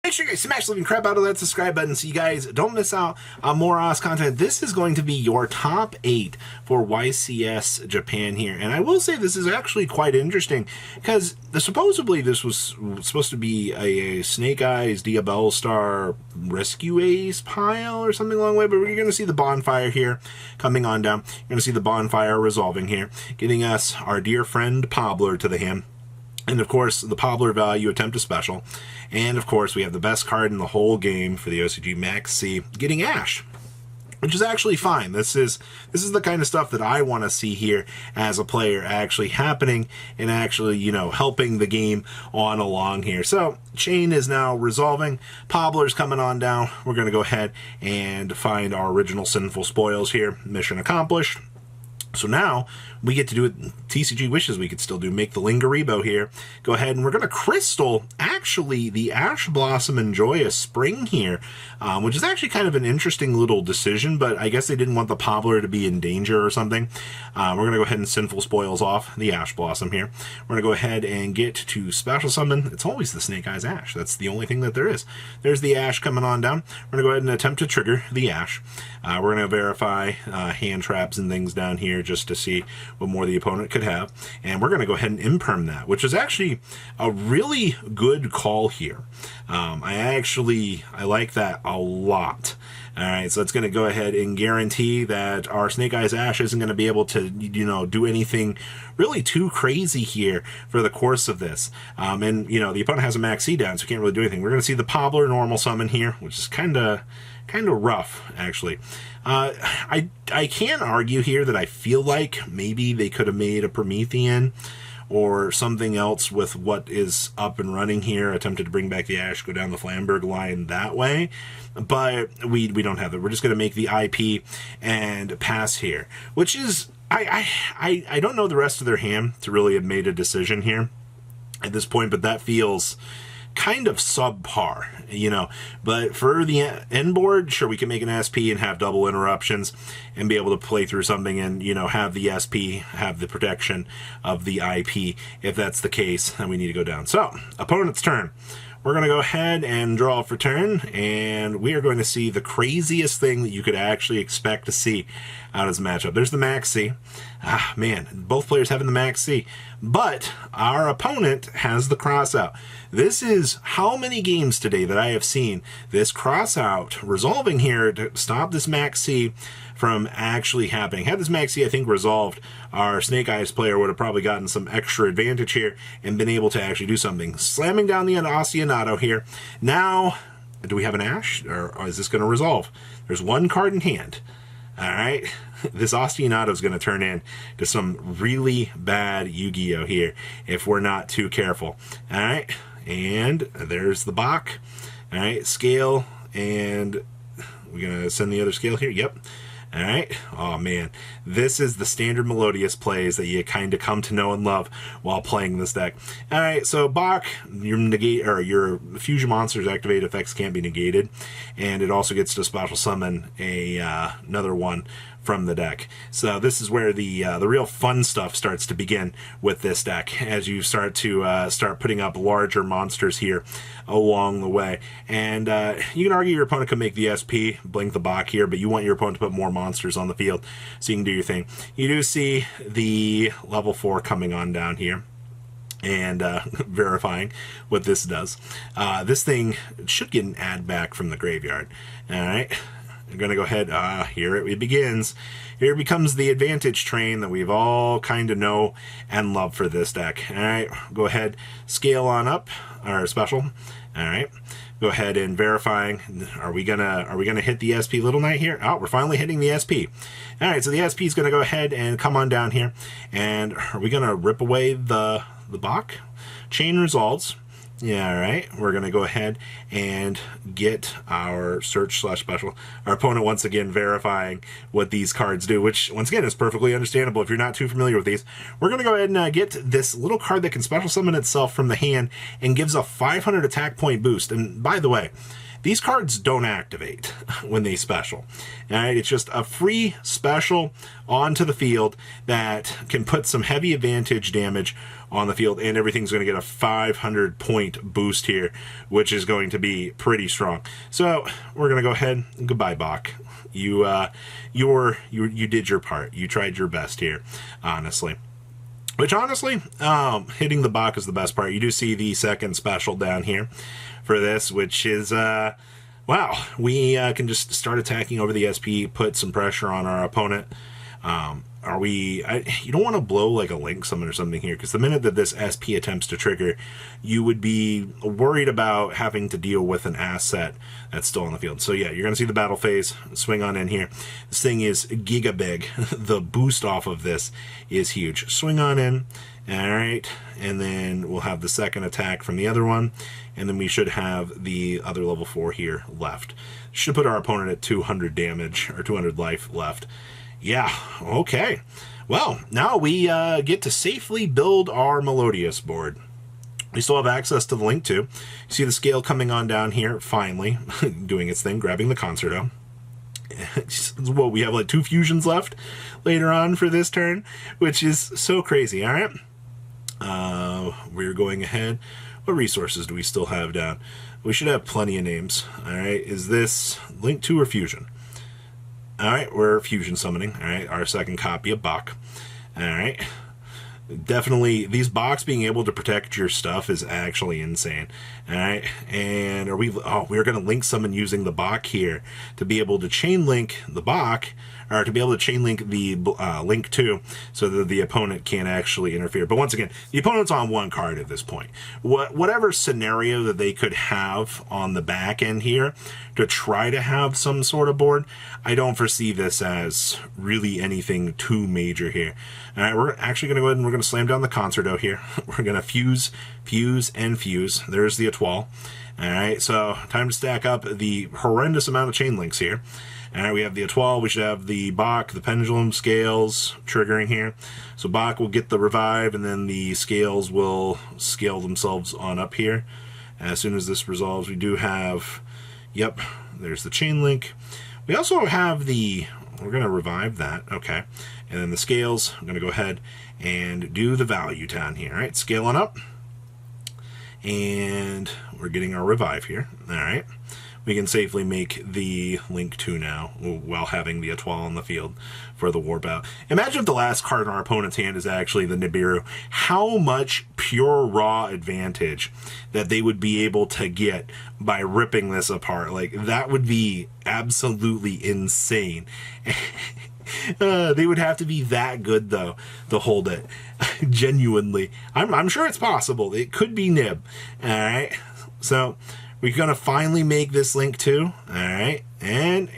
Make sure you guys smash the living crap out of that subscribe button so you guys don't miss out on more Oz content. This is going to be your top 8 for YCS Japan here. And I will say this is actually quite interesting because supposedly this was supposed to be a Snake Eyes Diabell Star Rescue Ace pile or something along the way, but we're going to see the bonfire here coming on down. You're going to see the bonfire resolving here, getting us our dear friend Pobbler to the hand. And of course, the Pobbler value attempt to special. And of course, we have the best card in the whole game for the OCG Max C, getting Ash, which is actually fine. This is the kind of stuff that I want to see here as a player actually happening and actually, you know, helping the game on along here. So, chain is now resolving. Pobbler's coming on down. We're going to go ahead and find our original Sinful Spoils here. Mission accomplished. So now we get to do it. TCG wishes we could still do. Make the Lingaribo here. Go ahead and we're going to crystal actually the Ash Blossom and Joyous Spring here, which is actually kind of an interesting little decision, but I guess they didn't want the Pobbler to be in danger or something. We're going to go ahead and Sinful Spoils off the Ash Blossom here. We're going to go ahead and get to Special Summon. It's always the Snake Eyes Ash. That's the only thing that there is. There's the Ash coming on down. We're going to go ahead and attempt to trigger the Ash. We're going to verify hand traps and things down here just to see what more the opponent could have. And we're going to go ahead and imperm that, which is actually a really good call here. I like that a lot. All right, so it's going to go ahead and guarantee that our Snake Eyes Ash isn't going to be able to, you know, do anything really too crazy here for the course of this. And, you know, the opponent has a Max C down, so we can't really do anything. We're going to see the Pobbler normal summon here, which is kind of rough, actually. I can argue here that I feel like maybe they could have made a Promethean or something else with what is up and running here, attempted to bring back the Ash, go down the Flamberg line that way, but we don't have that. We're just going to make the IP and pass here, which is, I don't know the rest of their hand to really have made a decision here at this point, but that feels kind of subpar, you know. But for the end board, sure, we can make an SP and have double interruptions and be able to play through something and, you know, have the SP have the protection of the IP. If that's the case, then we need to go down. So, opponent's turn. We're going to go ahead and draw for turn, and we are going to see the craziest thing that you could actually expect to see out of this matchup. There's the Max C. Ah, man, both players having the Max C. But our opponent has the cross out. This is how many games today that I have seen this cross out resolving here to stop this Max C from actually happening. Had this Max C, I think, resolved, our Snake Eyes player would have probably gotten some extra advantage here and been able to actually do something. Slamming down the Oceanato here. Now, do we have an Ash, or is this going to resolve? There's one card in hand. All right, this Oceanato is going to turn in to some really bad Yu-Gi-Oh here if we're not too careful. All right, and there's the Bach. All right, scale, and we're going to send the other scale here. Yep. All right. Oh, man. This is the standard Melodious plays that you kind of come to know and love while playing this deck. All right. So, Bach, your fusion monster's activated effects can't be negated. And it also gets to special summon another one from the deck. So this is where the real fun stuff starts to begin with this deck, as you start to start putting up larger monsters here along the way. And you can argue your opponent could make the SP, blink the Bach here, but you want your opponent to put more monsters on the field so you can do your thing. You do see the level 4 coming on down here and verifying what this does. This thing should get an add back from the graveyard. All right. I'm going to go ahead, here it begins. Here becomes the advantage train that we've all kind of know and love for this deck. All right, go ahead, scale on up, our special. All right, go ahead and verifying. Are we gonna hit the SP Little Knight here? Oh, we're finally hitting the SP. All right, so the SP is going to go ahead and come on down here. And are we going to rip away the Bach? Chain resolves. Yeah, all right. We're going to go ahead and get our search/special. Our opponent once again verifying what these cards do, which once again is perfectly understandable if you're not too familiar with these. We're going to go ahead and get this little card that can special summon itself from the hand and gives a 500 attack point boost. And by the way, these cards don't activate when they special. All right, it's just a free special onto the field that can put some heavy advantage damage on the field, and everything's going to get a 500 point boost here, which is going to be pretty strong. So we're going to go ahead. Goodbye, Bach. You did your part. You tried your best here, honestly. Which honestly, hitting the Bach is the best part. You do see the second special down here for this, which is wow. We can just start attacking over the SP, put some pressure on our opponent. You don't want to blow like a Link Summon or something here, because the minute that this SP attempts to trigger, you would be worried about having to deal with an asset that's still on the field. So yeah, you're going to see the battle phase, swing on in here. This thing is giga big. The boost off of this is huge. Swing on in, alright, and then we'll have the second attack from the other one, and then we should have the other level 4 here left. Should put our opponent at 200 damage, or 200 life left. Yeah, okay. Well, now we get to safely build our Melodious board. We still have access to the Link 2. You see the scale coming on down here, finally, doing its thing, grabbing the Concerto. Well, we have like 2 fusions left later on for this turn, which is so crazy, all right? We're going ahead. What resources do we still have down? We should have plenty of names, all right? Is this Link 2 or Fusion? Alright, we're fusion summoning. Alright, our second copy of Bach. Alright. Definitely, these Bachs being able to protect your stuff is actually insane. Alright, and we're going to link summon using the Bach here to be able to chain link the Bach, or to be able to chain link the Link 2 so that the opponent can't actually interfere. But once again, the opponent's on 1 card at this point. Whatever scenario that they could have on the back end here to try to have some sort of board, I don't foresee this as really anything too major here. All right, we're actually going to go ahead and we're going to slam down the Concerto here. We're going to fuse, and fuse. There's the Étoile. All right, so time to stack up the horrendous amount of chain links here. All right, we have the Étoile. We should have the Bach, the Pendulum, Scales triggering here. So Bach will get the revive, and then the Scales will scale themselves on up here. As soon as this resolves, we do have, yep, there's the chain link. We also have we're going to revive that, okay. And then the Scales, I'm going to go ahead and do the value down here. All right, scale on up. And we're getting our revive here. All right. We can safely make the Link 2 now while having the Étoile on the field for the Warp Out. Imagine if the last card in our opponent's hand is actually the Nibiru. How much pure raw advantage that they would be able to get by ripping this apart. Like, that would be absolutely insane. They would have to be that good, though, to hold it. Genuinely. I'm sure it's possible. It could be Nib. All right. So we're going to finally make this Link 2. All right. And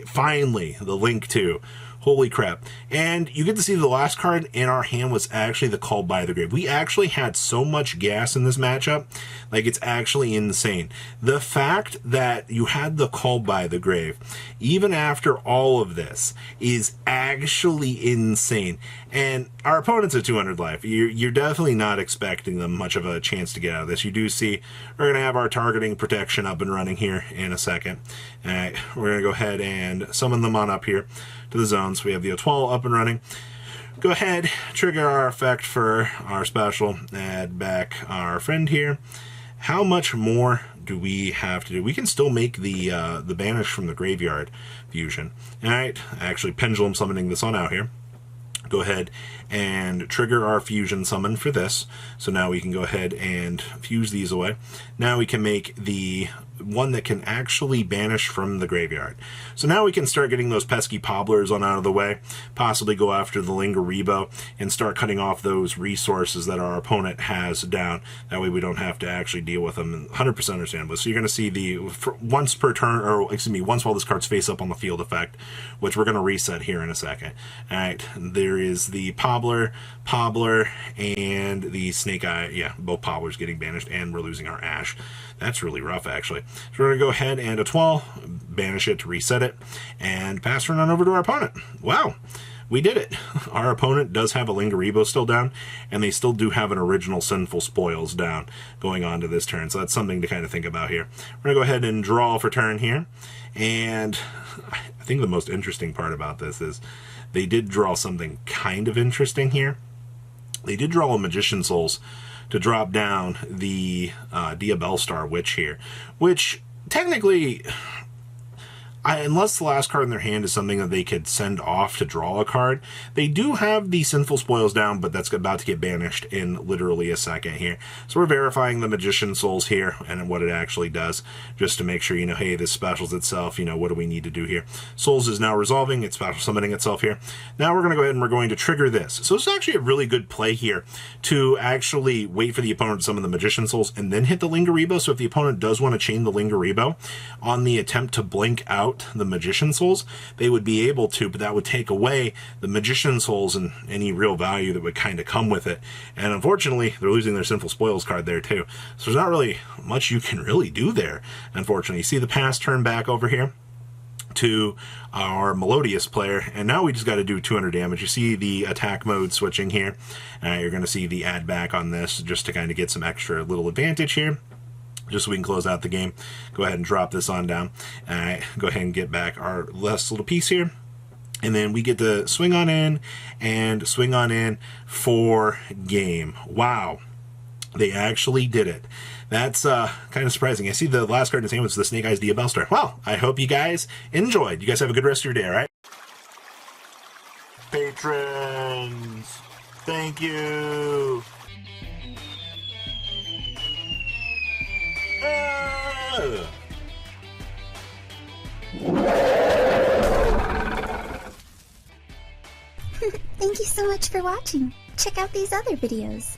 finally, the Link 2. Holy crap. And you get to see the last card in our hand was actually the Called by the Grave. We actually had so much gas in this matchup. Like, it's actually insane. The fact that you had the Called by the Grave, even after all of this, is actually insane. And our opponent's at 200 life. You're definitely not expecting them much of a chance to get out of this. You do see we're going to have our targeting protection up and running here in a second. All right, we're going to go ahead and summon them on up here to the zones. We have the Étoile up and running. Go ahead, trigger our effect for our special, add back our friend here. How much more do we have to do? We can still make the Banish from the Graveyard fusion. All right, actually pendulum summoning this on out here. Go ahead and trigger our fusion summon for this. So now we can go ahead and fuse these away. Now we can make the one that can actually banish from the graveyard. So now we can start getting those pesky Pobblers on out of the way, possibly go after the Lingeribo and start cutting off those resources that our opponent has down. That way we don't have to actually deal with them. 100% understandable. So you're going to see the once per turn, or excuse me, once while this card's face up on the field effect, which we're going to reset here in a second. All right, there is the Pobbler, and the Snake Eye. Yeah, both Pobblers getting banished, and we're losing our Ash. That's really rough, actually. So we're going to go ahead and Étoile, banish it to reset it, and pass turn on over to our opponent. Wow. we did it. Our opponent does have a Lingaribo still down, and they still do have an original Sinful Spoils down going on to this turn. So that's something to kind of think about here. We're going to go ahead and draw for turn here. And I think the most interesting part about this is they did draw something kind of interesting here. They did draw a Magician Souls to drop down the Diabellstar Witch here, which technically, unless the last card in their hand is something that they could send off to draw a card, they do have the Sinful Spoils down, but that's about to get banished in literally a second here. So we're verifying the Magician Souls here and what it actually does, just to make sure, you know, hey, this specials itself, you know, what do we need to do here? Souls is now resolving, it's special summoning itself here. Now we're going to go ahead and we're going to trigger this. So this is actually a really good play here to actually wait for the opponent to summon the Magician Souls and then hit the Lingaribo. So if the opponent does want to chain the Lingaribo on the attempt to blink out the Magician Souls, they would be able to, but that would take away the Magician Souls and any real value that would kind of come with it. And unfortunately, they're losing their Sinful Spoils card there too. So there's not really much you can really do there, unfortunately. You see the pass turn back over here to our Melodious player, and now we just got to do 200 damage. You see the attack mode switching here. You're going to see the add back on this just to kind of get some extra little advantage here, just so we can close out the game. Go ahead and drop this on down. Go ahead and get back our last little piece here. And then we get to swing on in and swing on in for game. Wow. They actually did it. That's kind of surprising. I see the last card in his hand was the Snake Eyes Diabellstar. Well, I hope you guys enjoyed. You guys have a good rest of your day, all right? Patrons, thank you. Thank you so much for watching. Check out these other videos.